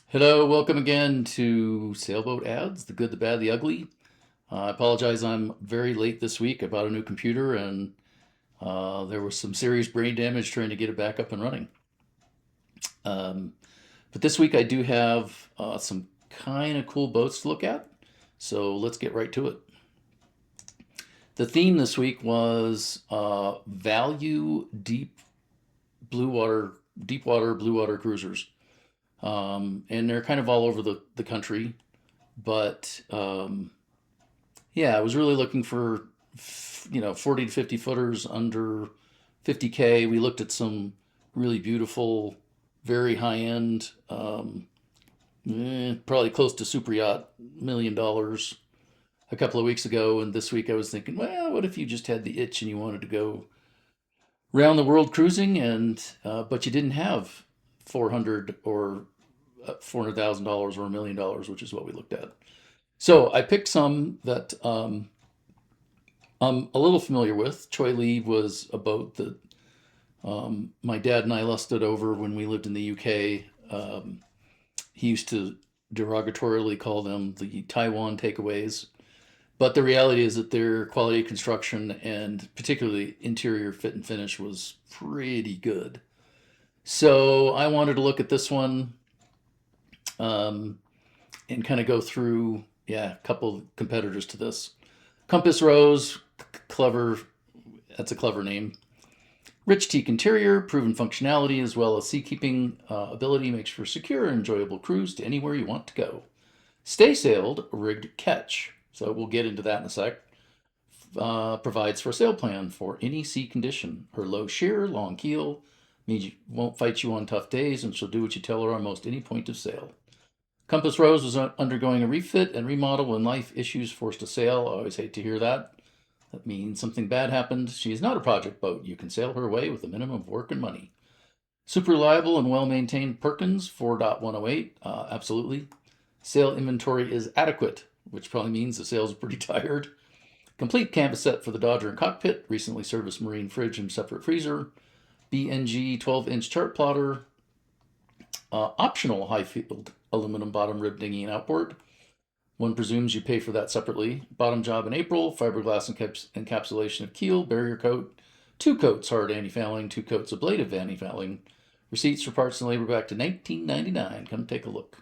Hello, welcome again to Sailboat Ads, the good, the bad, the ugly. I apologize, I'm very late this week. I bought a new computer and there was some serious brain damage trying to get it back up and running. Um, but this week I do have some kind of cool boats to look at, so let's get right to it. The theme this week was value blue water, deep water blue water cruisers. And they're kind of all over the country. But yeah, I was really looking for 40 to 50 footers under 50K. We looked at some really beautiful, very high end, probably close to super yacht $1 million a couple of weeks ago, and this week I was thinking, well, what if you just had the itch and you wanted to go around the world cruising, and but you didn't have 400 or $400,000 or $1 million, which is what we looked at. So I picked some that I'm a little familiar with. Cheoy Lee was a boat that my dad and I lusted over when we lived in the UK. He used to derogatorily call them the Taiwan takeaways. But the reality is that their quality of construction and particularly interior fit and finish was pretty good. So I wanted to look at this one um, and kind of go through, yeah, a couple competitors to this. Compass Rose, clever, that's a clever name. Rich teak interior, proven functionality, as well as seakeeping ability makes for a secure and enjoyable cruise to anywhere you want to go. Stay sailed, rigged ketch. So we'll get into that in a sec. Provides for a sail plan for any sea condition. Her low shear, long keel means she won't fight you on tough days, and she'll do what you tell her on most any point of sail. Compass Rose was undergoing a refit and remodel when life issues forced a sail. I always hate to hear that. That means something bad happened. She is not a project boat. You can sail her away with a minimum of work and money. Super reliable and well maintained Perkins 4.108. Absolutely. Sail inventory is adequate, which probably means the sails are pretty tired. Complete canvas set for the Dodger and cockpit. Recently serviced marine fridge and separate freezer. BNG 12-inch chart plotter. Optional high field aluminum bottom rib dinghy and outboard. One presumes you pay for that separately. Bottom job in April, fiberglass encapsulation of keel, barrier coat, 2 coats hard anti-fouling, 2 coats ablative anti-fouling. Receipts for parts and labor back to 1999. Come take a look.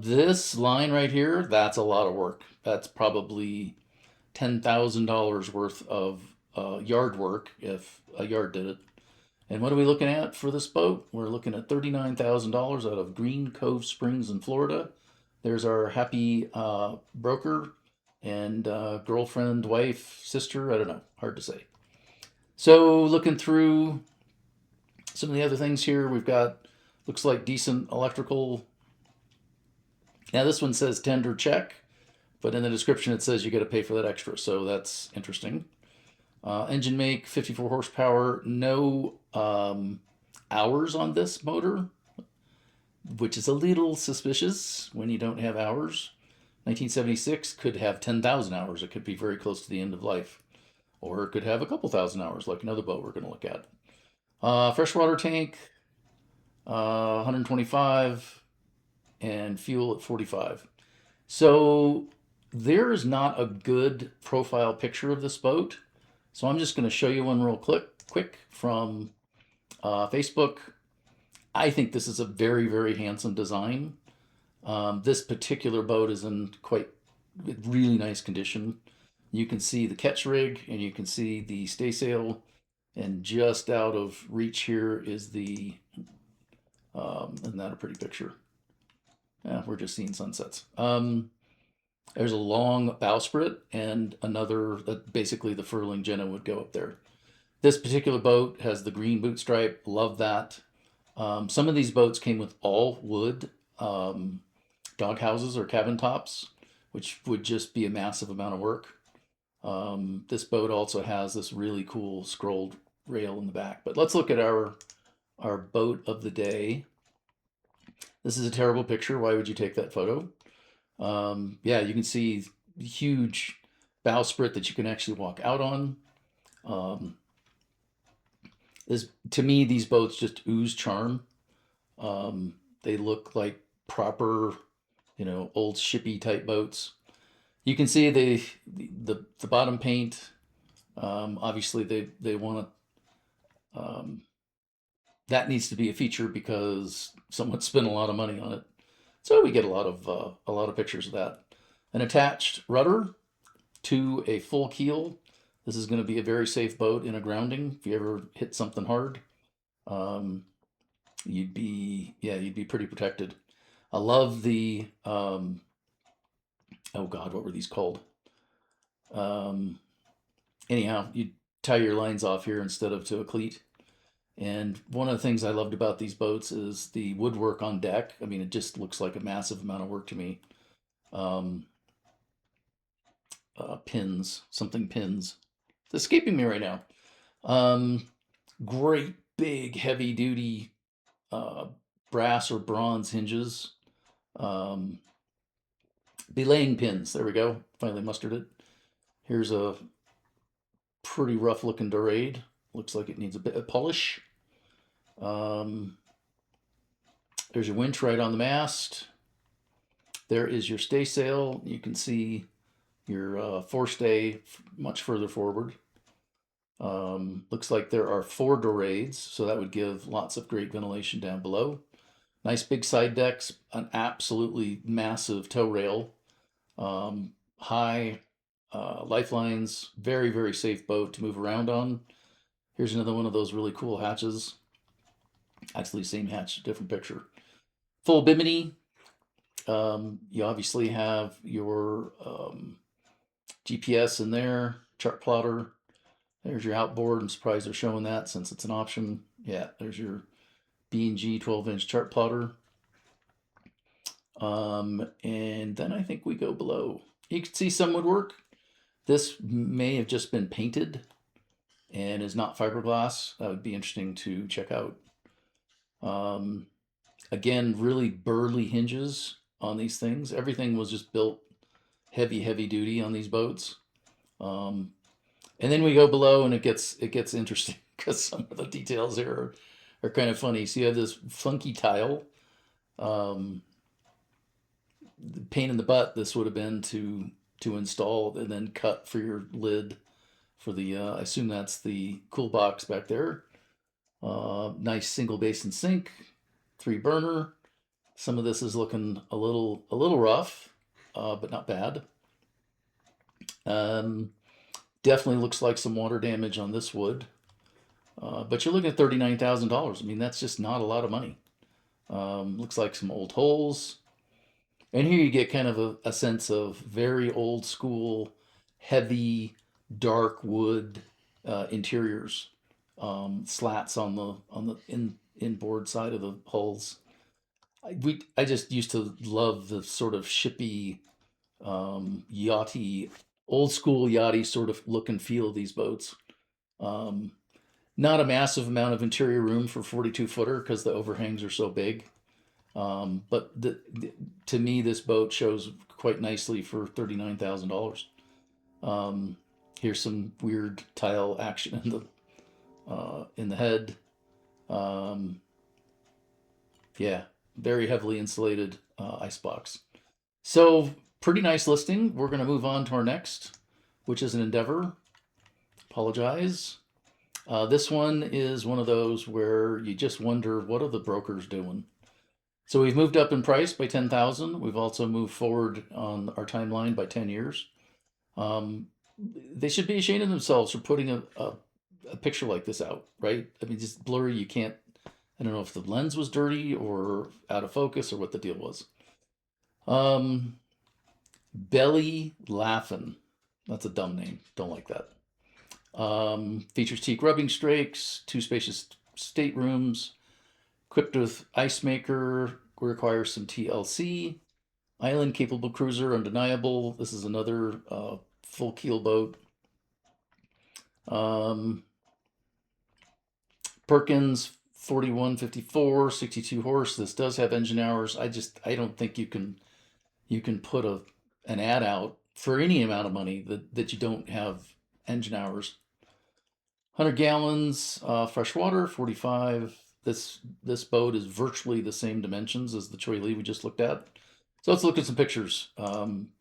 This line right here, that's a lot of work. That's probably $10,000 worth of yard work if a yard did it. And what are we looking at for this boat? We're looking at $39,000 out of Green Cove Springs in Florida. There's our happy broker and girlfriend, wife, sister. I don't know. Hard to say. So looking through some of the other things here, we've got looks like decent electrical. Now this one says tender check, but in the description it says you got to pay for that extra. So that's interesting. Engine make 54 horsepower. No hours on this motor, which is a little suspicious when you don't have hours. 1976 could have 10,000 hours. It could be very close to the end of life. Or it could have a couple thousand hours, like another boat we're going to look at. Freshwater tank, 125, and fuel at 45. So there is not a good profile picture of this boat. So I'm just going to show you one real quick from Facebook. I think this is a very, very handsome design. This particular boat is in quite really nice condition. You can see the catch rig and you can see the staysail, and just out of reach here is the, isn't that a pretty picture? Yeah, we're just seeing sunsets. There's a long bowsprit and another that basically the furling Jenna would go up there. This particular boat has the green boot stripe. Love that. Some of these boats came with all wood dog houses or cabin tops, which would just be a massive amount of work. This boat also has this really cool scrolled rail in the back. But let's look at our boat of the day. This is a terrible picture. Why would you take that photo? Yeah, you can see huge bowsprit that you can actually walk out on. To me, these boats just ooze charm. They look like proper, old shippy type boats. You can see the bottom paint. Obviously, they want to. That needs to be a feature because someone spent a lot of money on it. So we get a lot of pictures of that. An attached rudder to a full keel. This is going to be a very safe boat in a grounding. If you ever hit something hard, um, you'd be pretty protected. I love the oh God, what were these called? Um, anyhow, you tie your lines off here instead of to a cleat. And one of the things I loved about these boats is the woodwork on deck. I mean, it just looks like a massive amount of work to me. Um, Pins, something pins. It's escaping me right now. Um, Great big heavy duty uh, brass or bronze hinges. Um, Belaying pins. There we go. Finally mustered it. Here's a pretty rough looking dorade. Looks like it needs a bit of polish. Um, there's your winch right on the mast. There is your staysail. You can see your forestay much further forward. Looks like there are 4 dorades, so that would give lots of great ventilation down below. Nice big side decks, an absolutely massive tow rail, high lifelines, very, very safe boat to move around on. Here's another one of those really cool hatches. Actually, same hatch, different picture. Full bimini. You obviously have your GPS in there, chart plotter. There's your outboard. I'm surprised they're showing that since it's an option. Yeah, there's your B&G 12-inch chart plotter. And then I think we go below. You can see some woodwork. This may have just been painted and is not fiberglass. That would be interesting to check out. Again, really burly hinges on these things. Everything was just built heavy, heavy duty on these boats. And then we go below, and it gets interesting because some of the details here are kind of funny. So you have this funky tile. The pain in the butt this would have been to install and then cut for your lid for the. I assume that's the cool box back there. Nice single basin sink, 3 burner. Some of this is looking a little rough, but not bad. Definitely looks like some water damage on this wood. But you're looking at $39,000. I mean, that's just not a lot of money. Looks like some old holes. And here you get kind of a sense of very old school, heavy, dark wood interiors. Slats on the inboard side of the hulls. I just used to love the sort of shippy, yachty, old school yachty sort of look and feel of these boats. Um, Not a massive amount of interior room for 42 footer because the overhangs are so big. But to me, this boat shows quite nicely for $39,000. Here's some weird tile action in the head. Yeah, very heavily insulated icebox. So pretty nice listing. We're going to move on to our next, which is an Endeavor. Apologize. This one is one of those where you just wonder, what are the brokers doing? So we've moved up in price by 10,000. We've also moved forward on our timeline by 10 years. They should be ashamed of themselves for putting a picture like this out, right? I mean, just blurry. You can't. I don't know if the lens was dirty or out of focus or what the deal was. Belly Laughin'. That's a dumb name. Don't like that. Features teak rubbing strakes, 2 spacious staterooms, equipped with ice maker, requires some TLC, island capable cruiser, undeniable. This is another full keel boat. Perkins 4154, 62 horse. This does have engine hours. I don't think you can put an ad out for any amount of money that you don't have engine hours. 100 gallons fresh water, 45 this boat is virtually the same dimensions as the Cheoy Lee we just looked at. So let's look at some pictures.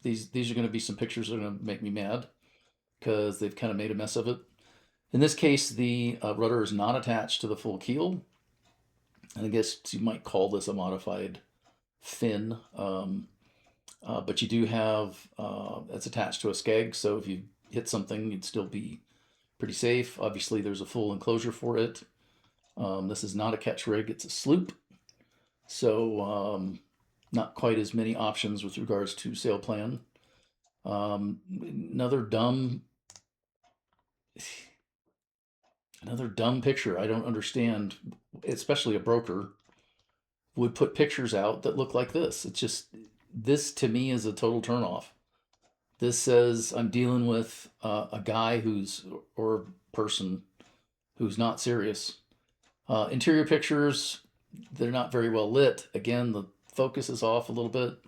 These are going to be some pictures that are going to make me mad because they've kind of made a mess of it. In this case, the rudder is not attached to the full keel, and I guess you might call this a modified fin. But you do have it's attached to a skeg, so if you hit something, you'd still be pretty safe. Obviously, there's a full enclosure for it. This is not a catch rig; it's a sloop, so not quite as many options with regards to sail plan. Another dumb picture. I don't understand, especially a broker would put pictures out that look like this. It's just, this to me is a total turnoff. This says I'm dealing with a guy or person who's not serious. Interior pictures, they're not very well lit. Again, the focus is off a little bit.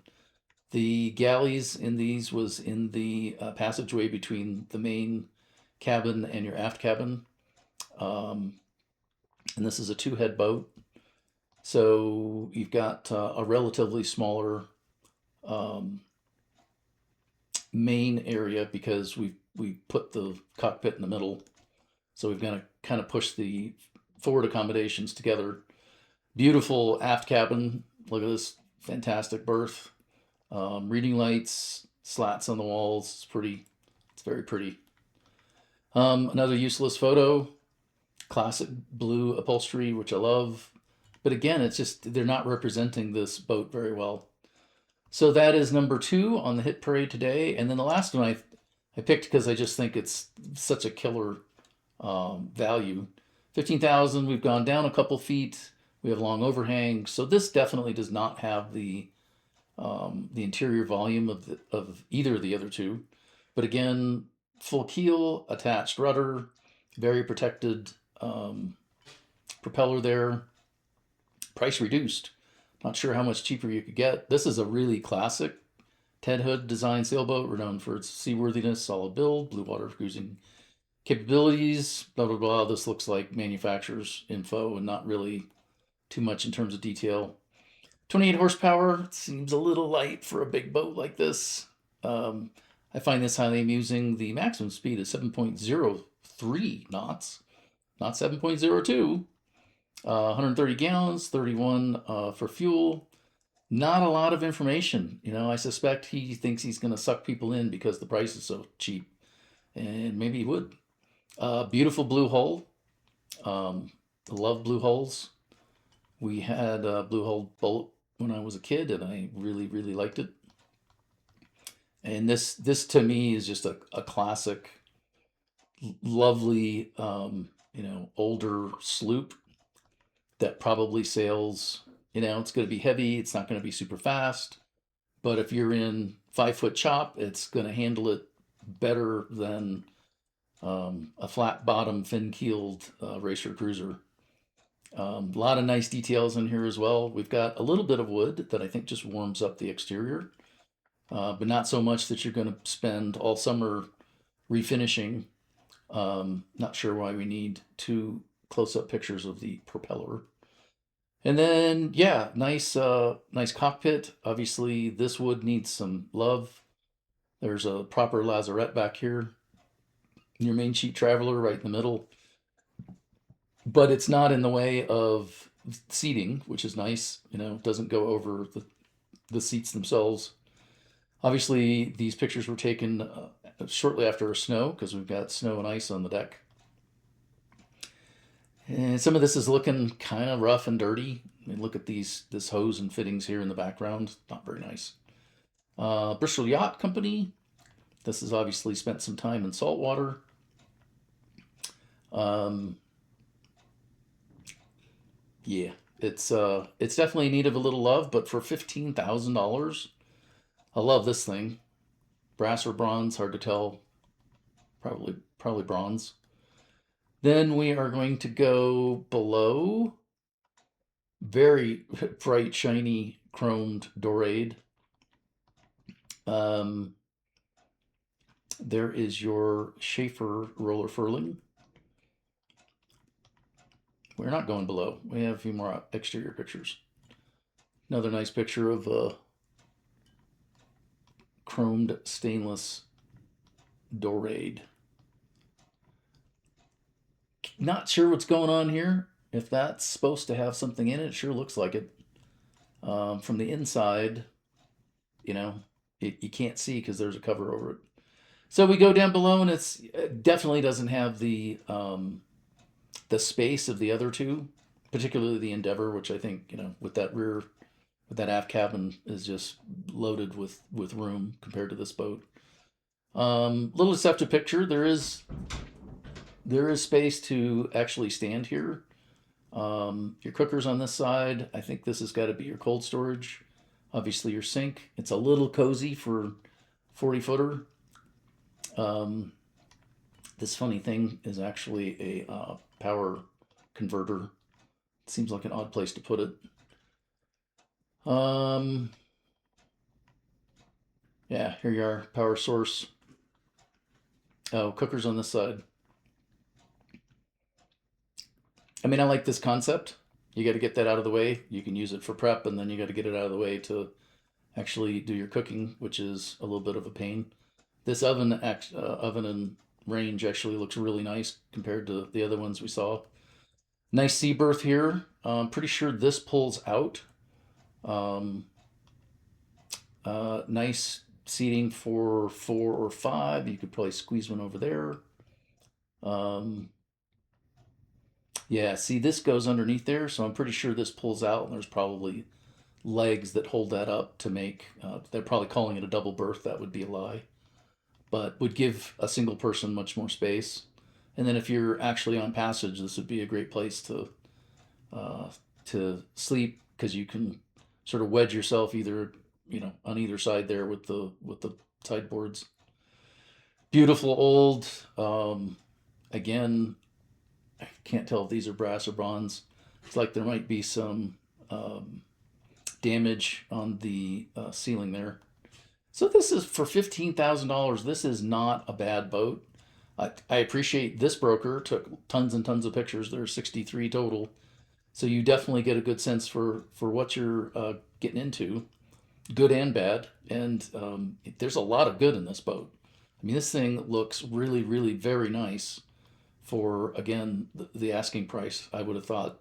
The galleys in these was in the passageway between the main cabin and your aft cabin. And this is a two-head boat. So you've got a relatively smaller main area because we put the cockpit in the middle. So we've got to kind of push the forward accommodations together. Beautiful aft cabin. Look at this fantastic berth. Reading lights, slats on the walls. It's pretty. It's very pretty. Another useless photo. Classic blue upholstery, which I love. But again, it's just they're not representing this boat very well. So that is number 2 on the hit parade today. And then the last one I picked because I just think it's such a killer value. 15,000. We've gone down a couple feet. We have long overhang. So this definitely does not have the interior volume of either of the other two. But again, full keel, attached rudder, very protected propeller there. Price reduced. Not sure how much cheaper you could get. This is a really classic Ted Hood design sailboat, renowned for its seaworthiness, solid build, blue water cruising capabilities, blah, blah, blah. This looks like manufacturer's info and not really too much in terms of detail. 28 horsepower, seems a little light for a big boat like this. I find this highly amusing. The maximum speed is 7.03 knots, not 7.02. 130 gallons, 31 for fuel. Not a lot of information. I suspect he thinks he's going to suck people in because the price is so cheap. And maybe he would. Beautiful blue hull. Love blue hulls. We had a blue hull boat when I was a kid, and I really, really liked it. And this to me is just a classic, lovely, older sloop that probably sails. It's going to be heavy. It's not going to be super fast. But if you're in 5-foot chop, it's going to handle it better than a flat bottom, fin keeled racer cruiser. A lot of nice details in here as well. We've got a little bit of wood that I think just warms up the exterior, but not so much that you're going to spend all summer refinishing. Not sure why we need 2 close-up pictures of the propeller. And then, yeah, nice cockpit. Obviously, this wood needs some love. There's a proper lazarette back here. Your main sheet traveler right in the middle. But it's not in the way of seating, which is nice. Doesn't go over the seats themselves. Obviously, these pictures were taken shortly after a snow because we've got snow and ice on the deck. And some of this is looking kind of rough and dirty. Look at this hose and fittings here in the background. Not very nice. Bristol Yacht Company. This has obviously spent some time in saltwater. Yeah, it's definitely in need of a little love, but for $15,000, I love this thing. Brass or bronze, hard to tell. Probably bronze. Then we are going to go below. Very bright, shiny, chromed dorade. There is your Schaefer roller furling. We're not going below. We have a few more exterior pictures. Another nice picture of a chromed stainless dorade. Not sure what's going on here. If that's supposed to have something in it, it sure looks like it. From the inside, you know, you can't see because there's a cover over it. So we go down below, and it definitely doesn't have the space of the other two, particularly the Endeavor, which I think, with that aft cabin is just loaded with room compared to this boat. Little deceptive picture. There is space to actually stand here. Your cooker's on this side. I think this has got to be your cold storage. Obviously your sink. It's a little cozy for 40-footer. This funny thing is actually a power converter. It seems like an odd place to put it. Yeah, here you are, power source. Oh, cooker's on this side. I mean, I like this concept. You got to get that out of the way. You can use it for prep, and then you got to get it out of the way to actually do your cooking, which is a little bit of a pain. This oven and range actually looks really nice compared to the other ones we saw. Nice sea berth here. I'm pretty sure this pulls out. Nice seating for 4 or 5. You could probably squeeze one over there. Yeah, see, this goes underneath there, so I'm pretty sure this pulls out, and there's probably legs that hold that up to make. They're probably calling it a double berth. That would be a lie, but would give a single person much more space. And then if you're actually on passage, this would be a great place to sleep, because you can sort of wedge yourself either on either side there with the sideboards. Beautiful old. Again, I can't tell if these are brass or bronze. It's like there might be some damage on the ceiling there. So this is for $15,000. This is not a bad boat. I appreciate this broker took tons and tons of pictures. There are 63 total. So you definitely get a good sense for what you're getting into, good and bad. And there's a lot of good in this boat. I mean, this thing looks really, really very nice for, again, the asking price. I would have thought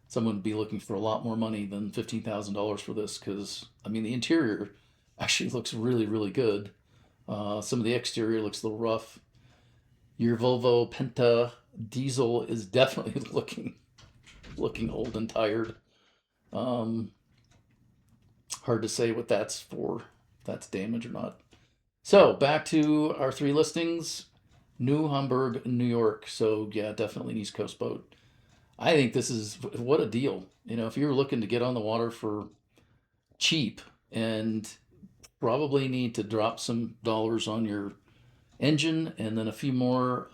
someone would be looking for a lot more money than $15,000 for this, because, I mean, the interior actually looks really, really good. Some of the exterior looks a little rough. Your Volvo Penta diesel is definitely looking old and tired. Hard to say what that's for, if that's damage or not. So back to our 3 listings. New Hamburg, New York. So yeah, definitely an East Coast boat. I think this is, what a deal. If you're looking to get on the water for cheap and probably need to drop some dollars on your engine and then a few more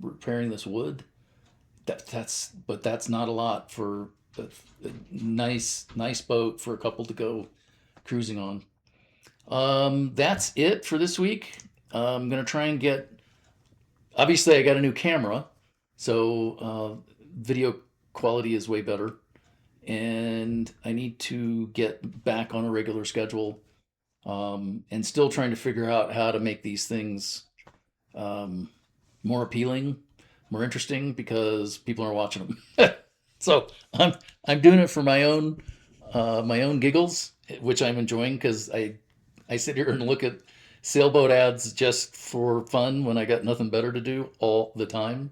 repairing this wood, that's not a lot for a nice boat for a couple to go cruising on. That's it for this week. I'm gonna try and obviously I got a new camera, so video quality is way better, and I need to get back on a regular schedule, and still trying to figure out how to make these things more appealing, more interesting, because people are watching them. So I'm doing it for my own giggles, which I'm enjoying, because I sit here and look at sailboat ads just for fun when I got nothing better to do all the time.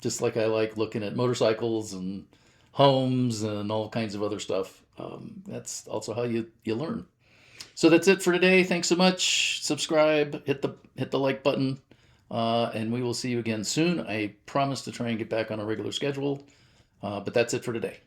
Just like I like looking at motorcycles and homes and all kinds of other stuff. That's also how you learn. So that's it for today. Thanks so much. Subscribe, hit the like button, and we will see you again soon. I promise to try and get back on a regular schedule, but that's it for today.